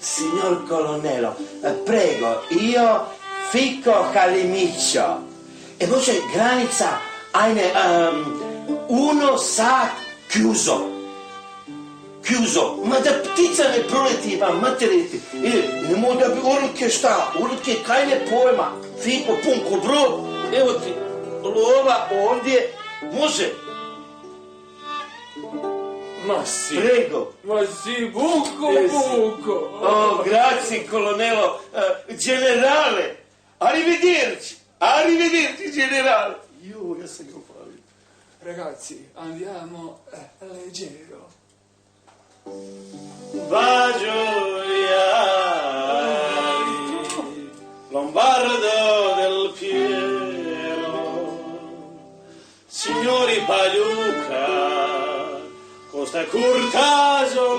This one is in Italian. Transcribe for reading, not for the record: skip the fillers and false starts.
Signor colonnello, prego, io ficco Calimiccio. E poi c'è granica, uno sa chiuso, ma da ptica ne proletiva, materiti, ne moda bi urke sta, urke keine poema, ficco punko bro, evo ti, lova ovdje, može. Ma sì. Prego. Ma sì, buco. Oh, grazie colonnello, generale. Arrivederci generale. Io che sei fare. Ragazzi, andiamo leggero. Bagioliari, Lombardo del Piero, signori Pagliuca, Costa Curtaso,